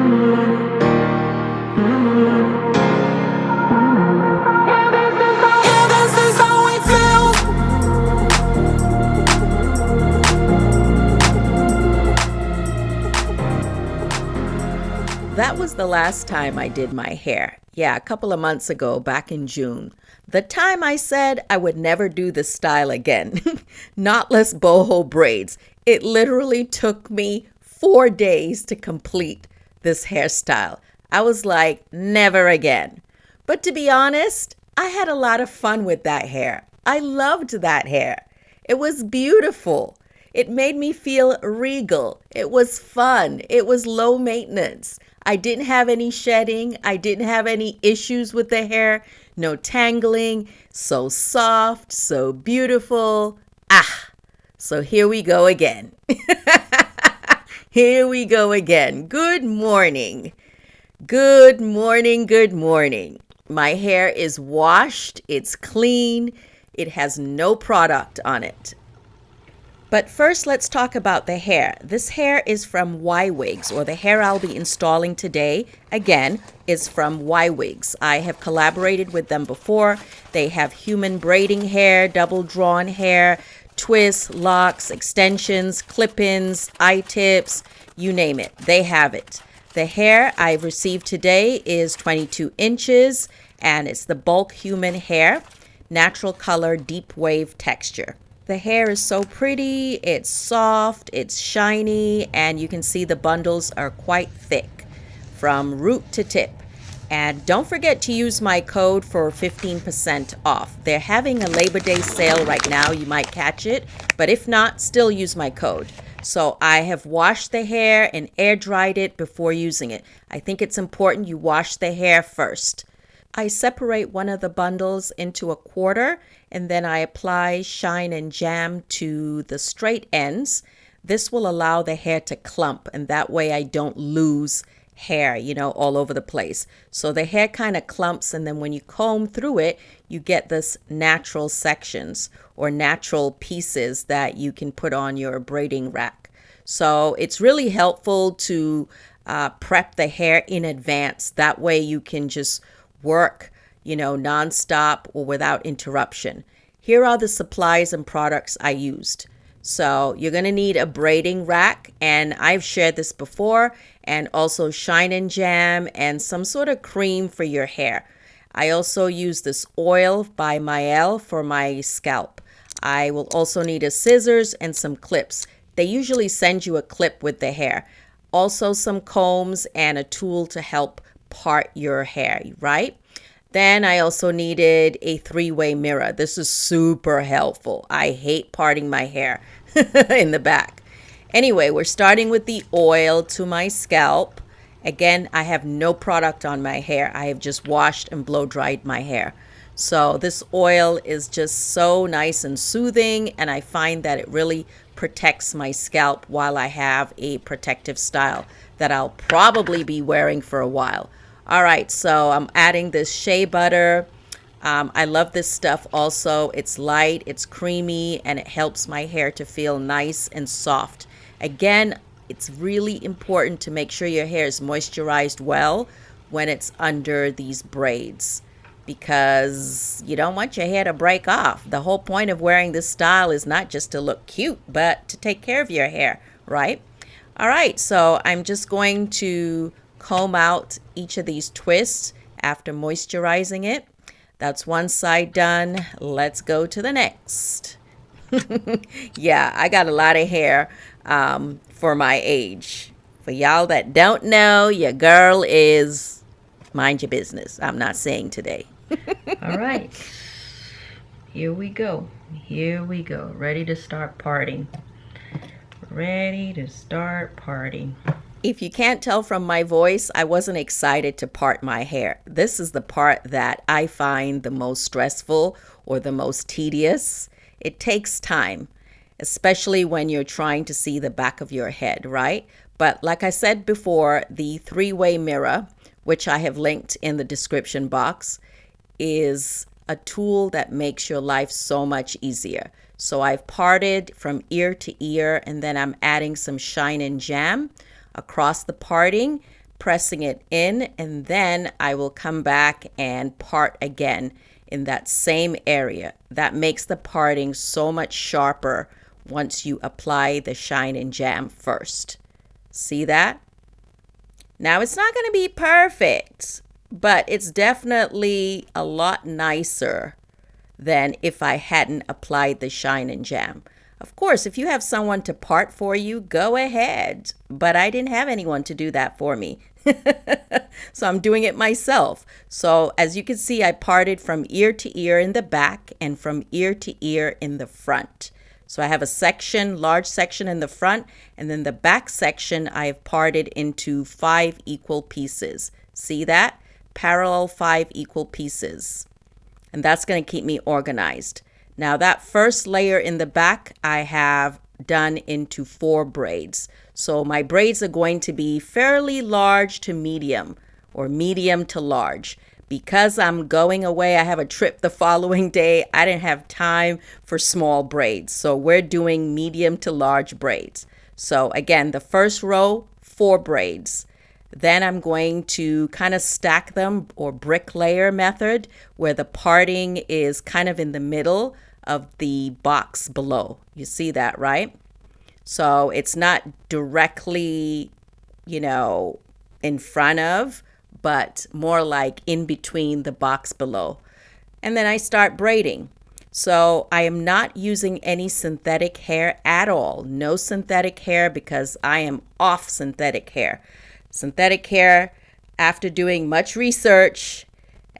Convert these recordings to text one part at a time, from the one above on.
That was the last time I did my hair. Yeah, a couple of months ago, back in June. The time I said I would never do this style again. Knotless boho braids. It literally took me 4 days to complete this hairstyle. I was like, never again. But to be honest, I had a lot of fun with that hair. I loved that hair. It was beautiful. It made me feel regal. It was fun. It was low maintenance. I didn't have any shedding. I didn't have any issues with the hair. No tangling. So soft, so beautiful. So here we go again. Here we go again. Good morning. Good morning. Good morning. My hair is washed. It's clean. It has no product on it. But first, let's talk about the hair. This hair is from YWIGS, or the hair I'll be installing today, again, is from YWIGS. I have collaborated with them before. They have human braiding hair, double drawn hair, twists, locks, extensions, clip-ins, eye tips, you name it. They have it. The hair I've received today is 22 inches, and it's the bulk human hair, natural color, deep wave texture. The hair is so pretty, it's soft, it's shiny, and you can see the bundles are quite thick from root to tip. And don't forget to use my code for 15% off. They're having a Labor Day sale right now. You might catch it, but if not, still use my code. So I have washed the hair and air dried it before using it. I think it's important you wash the hair first. I separate one of the bundles into a quarter, and then I apply shine and jam to the straight ends. This will allow the hair to clump, and that way I don't lose hair, all over the place. So the hair kind of clumps, and then when you comb through it, you get this natural sections or natural pieces that you can put on your braiding rack. So it's really helpful to prep the hair in advance. That way you can just work, nonstop or without interruption. Here are the supplies and products I used. So you're going to need a braiding rack, and I've shared this before, and also shine and jam and some sort of cream for your hair. I also use this oil by Mael for my scalp. I will also need a scissors and some clips. They usually send you a clip with the hair. Also some combs and a tool to help part your hair, right? Then I also needed a 3-way mirror. This is super helpful. I hate parting my hair in the back. Anyway, we're starting with the oil to my scalp. Again, I have no product on my hair. I have just washed and blow dried my hair. So this oil is just so nice and soothing, and I find that it really protects my scalp while I have a protective style that I'll probably be wearing for a while. All right, so I'm adding this shea butter. I love this stuff also. It's light, it's creamy, and it helps my hair to feel nice and soft. Again, it's really important to make sure your hair is moisturized well when it's under these braids, because you don't want your hair to break off. The whole point of wearing this style is not just to look cute, but to take care of your hair, right? All right, so I'm just going to comb out each of these twists after moisturizing it. That's one side done. Let's go to the next. Yeah, I got a lot of hair for my age. For y'all that don't know, your girl is mind your business. I'm not saying today. All right. Here we go. Here we go. Ready to start parting. Ready to start parting. If you can't tell from my voice, I wasn't excited to part my hair. This is the part that I find the most stressful or the most tedious. It takes time, especially when you're trying to see the back of your head, right? But like I said before, the 3-way mirror, which I have linked in the description box, is a tool that makes your life so much easier. So I've parted from ear to ear, and then I'm adding some shine and jam across the parting, pressing it in, and then I will come back and part again in that same area. That makes the parting so much sharper once you apply the shine and jam first. See that? Now it's not going to be perfect, but it's definitely a lot nicer than if I hadn't applied the shine and jam. Of course, if you have someone to part for you, go ahead. But I didn't have anyone to do that for me. So I'm doing it myself. So as you can see, I parted from ear to ear in the back and from ear to ear in the front. So I have a section, large section in the front, and then the back section I have parted into 5 equal pieces. See that? Parallel 5 equal pieces. And that's going to keep me organized. Now that first layer in the back I have done into 4 braids. So my braids are going to be fairly large to medium or medium to large. Because I'm going away, I have a trip the following day, I didn't have time for small braids. So we're doing medium to large braids. So again, the first row, 4 braids. Then I'm going to kind of stack them, or brick layer method, where the parting is kind of in the middle of the box below. You see that, right? So it's not directly, in front of, but more like in between the box below. And then I start braiding. So I am not using any synthetic hair at all. No synthetic hair, because I am off synthetic hair. Synthetic hair, after doing much research,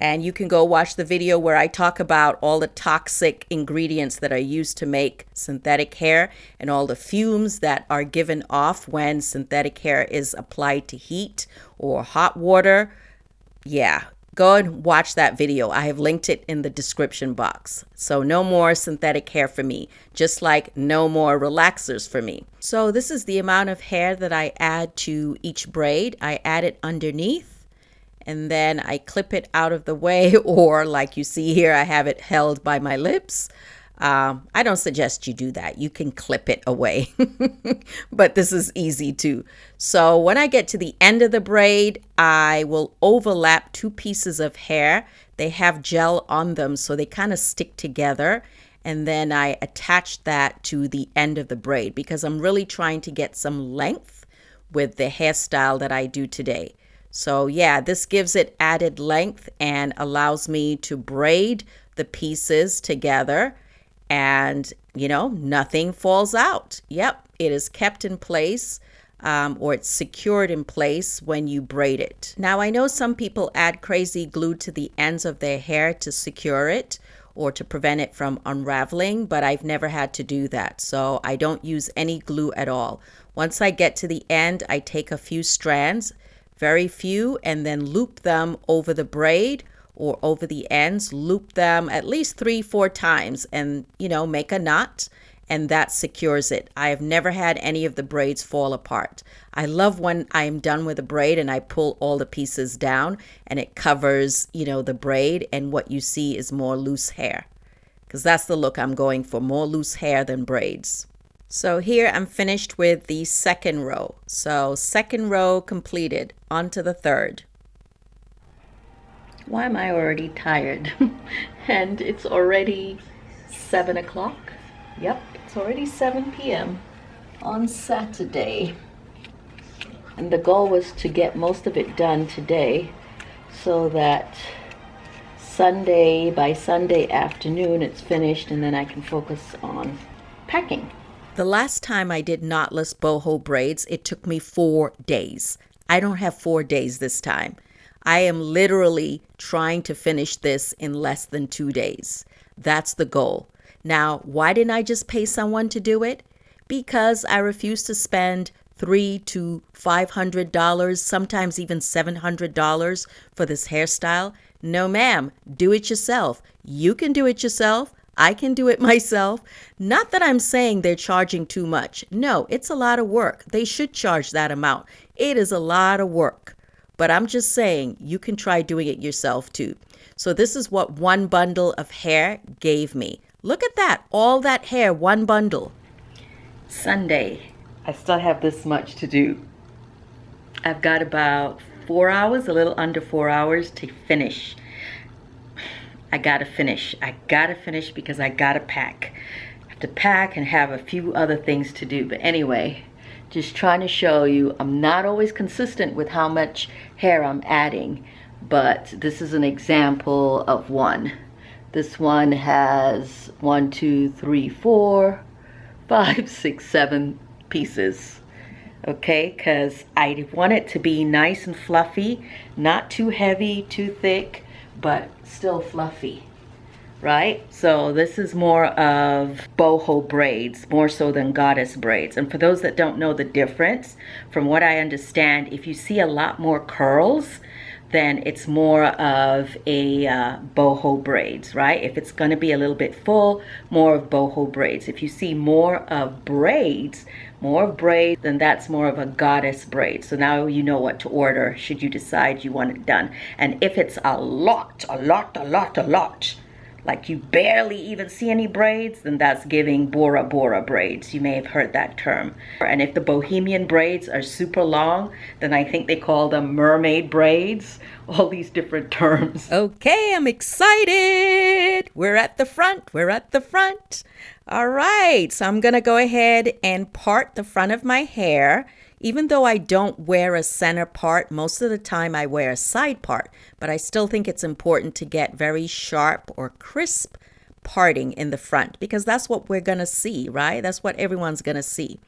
and you can go watch the video where I talk about all the toxic ingredients that are used to make synthetic hair and all the fumes that are given off when synthetic hair is applied to heat or hot water. Yeah, go and watch that video. I have linked it in the description box. So no more synthetic hair for me, just like no more relaxers for me. So this is the amount of hair that I add to each braid. I add it underneath, and then I clip it out of the way, or like you see here, I have it held by my lips. I don't suggest you do that. You can clip it away, but this is easy too. So when I get to the end of the braid, I will overlap 2 pieces of hair. They have gel on them, so they kind of stick together. And then I attach that to the end of the braid because I'm really trying to get some length with the hairstyle that I do today. So yeah, this gives it added length and allows me to braid the pieces together. And, nothing falls out. Yep, it is kept in place, or it's secured in place when you braid it. Now, I know some people add crazy glue to the ends of their hair to secure it or to prevent it from unraveling, but I've never had to do that. So I don't use any glue at all. Once I get to the end, I take a few strands, very few, and then loop them over the braid or over the ends, loop them at least 3-4 times and, make a knot, and that secures it. I have never had any of the braids fall apart. I love when I'm done with a braid and I pull all the pieces down and it covers, the braid, and what you see is more loose hair, because that's the look I'm going for, more loose hair than braids. So here I'm finished with the second row. So second row completed, on to the third. Why am I already tired? And it's already 7 o'clock. Yep, it's already 7 p.m. on Saturday. And the goal was to get most of it done today so that by Sunday afternoon it's finished, and then I can focus on packing. The last time I did knotless boho braids, it took me 4 days. I don't have 4 days this time. I am literally trying to finish this in less than 2 days. That's the goal. Now, why didn't I just pay someone to do it? Because I refuse to spend $300 to $500, sometimes even $700 for this hairstyle. No, ma'am, do it yourself. You can do it yourself. I can do it myself. Not that I'm saying they're charging too much. No, it's a lot of work. They should charge that amount. It is a lot of work. But I'm just saying you can try doing it yourself too. So this is what 1 bundle of hair gave me. Look at that, all that hair, 1 bundle. Sunday, I still have this much to do. I've got about 4 hours, a little under 4 hours to finish. I gotta finish. I gotta finish because I gotta pack. I have to pack and have a few other things to do. But anyway, just trying to show you I'm not always consistent with how much hair I'm adding, but this is an example of one. This one has 1, 2, 3, 4, 5, 6, 7 pieces. Okay, because I want it to be nice and fluffy, not too heavy, too thick, but still fluffy, right? So this is more of boho braids, more so than goddess braids. And for those that don't know the difference, from what I understand, if you see a lot more curls, then it's more of a boho braids, right? If it's going to be a little bit full, more of boho braids. If you see more of braids, then that's more of a goddess braid. So now you know what to order should you decide you want it done. And if it's a lot, like you barely even see any braids, then that's giving Bora Bora braids. You may have heard that term. And if the bohemian braids are super long, then I think they call them mermaid braids. All these different terms. Okay, I'm excited. We're at the front. We're at the front. All right, so I'm gonna go ahead and part the front of my hair. Even though I don't wear a center part, most of the time I wear a side part, but I still think it's important to get very sharp or crisp parting in the front because that's what we're gonna see, right? That's what everyone's gonna see.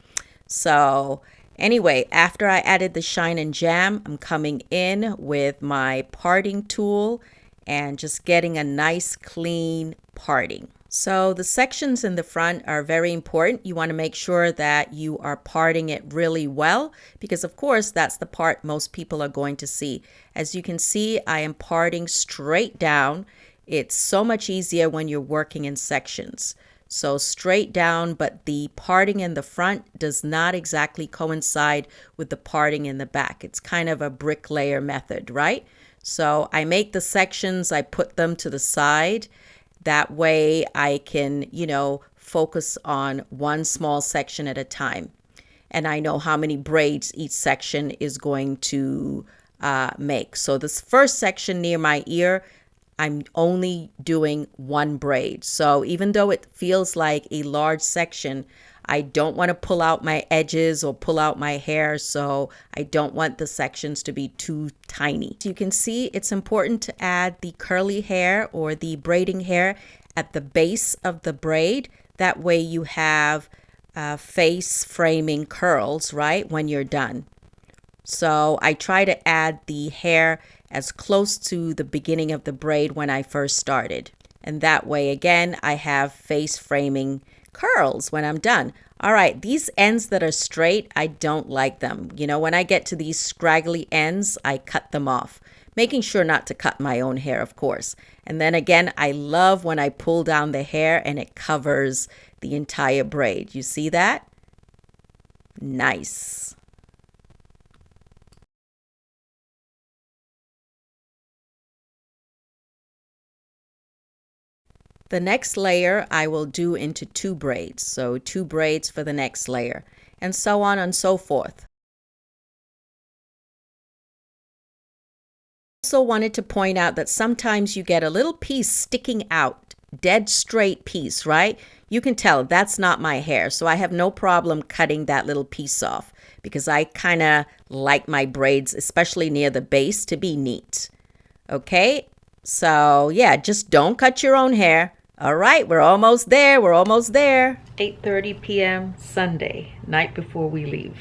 So anyway, after I added the shine and jam, I'm coming in with my parting tool and just getting a nice clean parting. So the sections in the front are very important. You want to make sure that you are parting it really well because of course that's the part most people are going to see. As you can see, I am parting straight down. It's so much easier when you're working in sections. So straight down, but the parting in the front does not exactly coincide with the parting in the back. It's kind of a bricklayer method, right? So I make the sections, I put them to the side. That way I can, focus on one small section at a time. And I know how many braids each section is going to make. So this first section near my ear, I'm only doing one braid. So even though it feels like a large section, I don't want to pull out my edges or pull out my hair. So I don't want the sections to be too tiny. So you can see it's important to add the curly hair or the braiding hair at the base of the braid. That way you have face framing curls, right, when you're done. So I try to add the hair as close to the beginning of the braid when I first started. And that way, again, I have face framing curls when I'm done. All right, these ends that are straight, I don't like them. When I get to these scraggly ends, I cut them off, making sure not to cut my own hair, of course. And then again, I love when I pull down the hair and it covers the entire braid. You see that? Nice. The next layer I will do into 2 braids. So 2 braids for the next layer and so on and so forth. Also wanted to point out that sometimes you get a little piece sticking out, dead straight piece, right? You can tell that's not my hair. So I have no problem cutting that little piece off because I kind of like my braids, especially near the base, to be neat. Okay, so yeah, just don't cut your own hair. All right, we're almost there. We're almost there. 8:30 p.m. Sunday, night before we leave.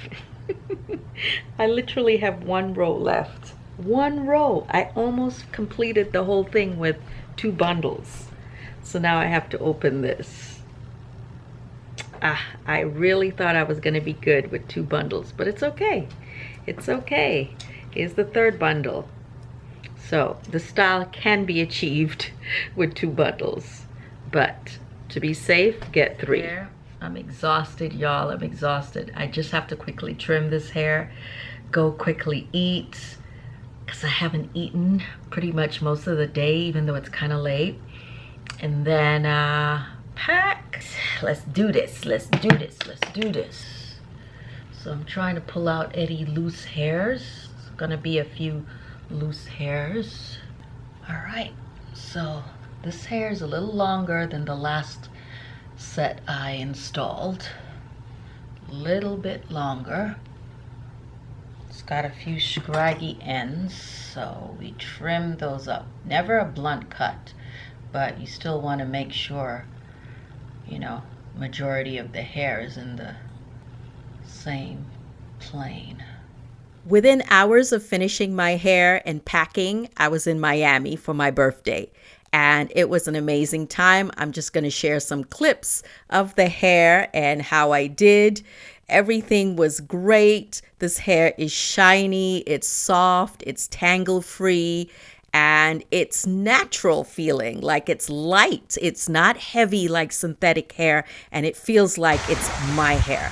I literally have 1 row left. 1 row. I almost completed the whole thing with 2 bundles. So now I have to open this. I really thought I was going to be good with 2 bundles, but it's okay. It's okay. Here's the 3rd bundle. So the style can be achieved with 2 bundles. But to be safe, get 3. I'm exhausted, y'all. I'm exhausted. I just have to quickly trim this hair, go quickly eat, because I haven't eaten pretty much most of the day, even though it's kind of late. And then pack. Let's do this. Let's do this. Let's do this. So I'm trying to pull out any loose hairs gonna be a few loose hairs. All right, so this hair is a little longer than the last set I installed. A little bit longer. It's got a few scraggy ends, so we trim those up. Never a blunt cut, but you still want to make sure, you know, majority of the hair is in the same plane. Within hours of finishing my hair and packing, I was in Miami for my birthday, and it was an amazing time. I'm just going to share some clips of the hair and how I did. Everything was great. This hair is shiny, it's soft, it's tangle-free, and it's natural feeling, like it's light. It's not heavy like synthetic hair, and it feels like it's my hair.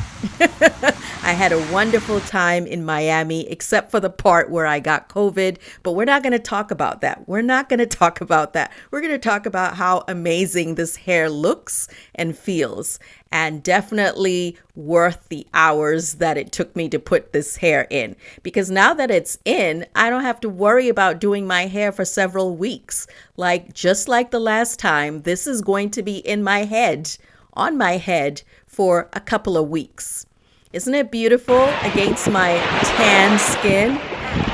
I had a wonderful time in Miami, except for the part where I got COVID, but we're not going to talk about that. We're not going to talk about that. We're going to talk about how amazing this hair looks and feels, and definitely worth the hours that it took me to put this hair in. Because now that it's in, I don't have to worry about doing my hair for several weeks. Just like the last time, this is going to be in my head, on my head, for a couple of weeks. Isn't it beautiful against my tan skin?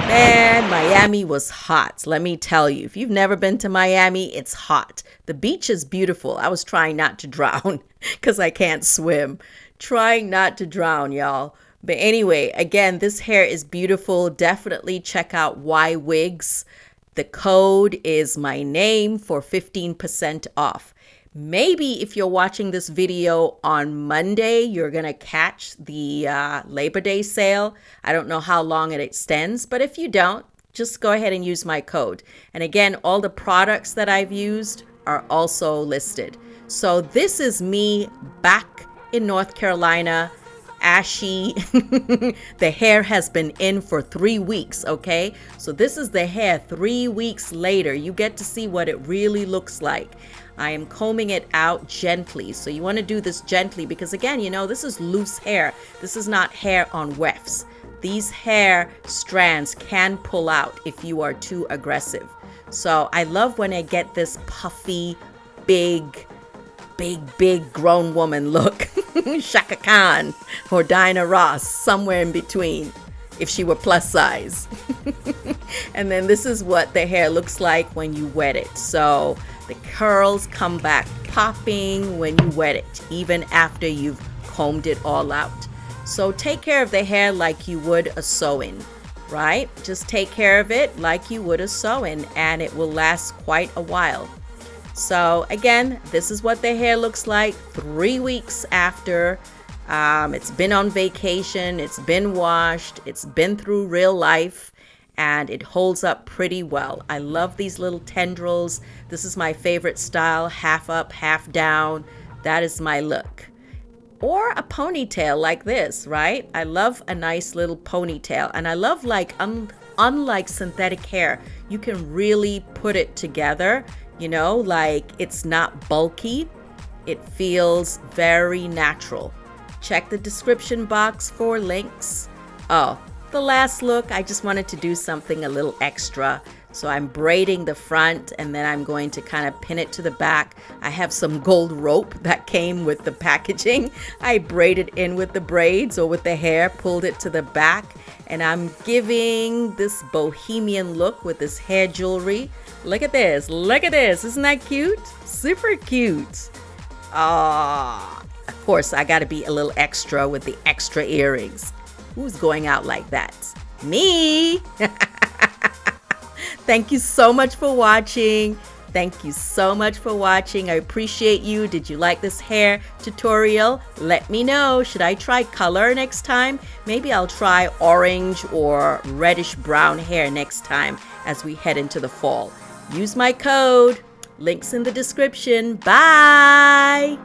Man, Miami was hot. Let me tell you, if you've never been to Miami, it's hot. The beach is beautiful. I was trying not to drown because I can't swim. Trying not to drown, y'all. But anyway, again, this hair is beautiful. Definitely check out YWIGS. The code is my name for 15% off. Maybe if you're watching this video on Monday, you're going to catch the Labor Day sale. I don't know how long it extends, but if you don't, just go ahead and use my code. And again, all the products that I've used are also listed. So this is me back in North Carolina, ashy. The hair has been in for 3 weeks, okay? So this is the hair 3 weeks later. You get to see what it really looks like. I am combing it out gently. So you want to do this gently because again, you know, this is loose hair. This is not hair on wefts. These hair strands can pull out if you are too aggressive. So I love when I get this puffy, big grown woman look. Shaka Khan or Diana Ross, somewhere in between if she were plus size. And then this is what the hair looks like when you wet it. So the curls come back popping when you wet it, even after you've combed it all out. So take care of the hair like you would a sew-in, right? Just take care of it like you would a sew-in, and it will last quite a while. So again, this is what the hair looks like 3 weeks after. It's been on vacation, it's been washed, it's been through real life, and it holds up pretty well. I love these little tendrils. This is my favorite style, half up, half down. That is my look. Or a ponytail like this, right? I love a nice little ponytail, and I love unlike synthetic hair, you can really put it together, you know, like it's not bulky. It feels very natural. Check the description box for links. Oh, the last look, I just wanted to do something a little extra. So I'm braiding the front and then I'm going to kind of pin it to the back. I have some gold rope that came with the packaging. I braided in with the braids or with the hair, pulled it to the back, and I'm giving this bohemian look with this hair jewelry. Look at this, look at this. Isn't that cute? Super cute. Of course, I gotta be a little extra with the extra earrings. Who's going out like that? Me! Thank you so much for watching. Thank you so much for watching. I appreciate you. Did you like this hair tutorial? Let me know. Should I try color next time? Maybe I'll try orange or reddish brown hair next time as we head into the fall. Use my code. Links in the description. Bye!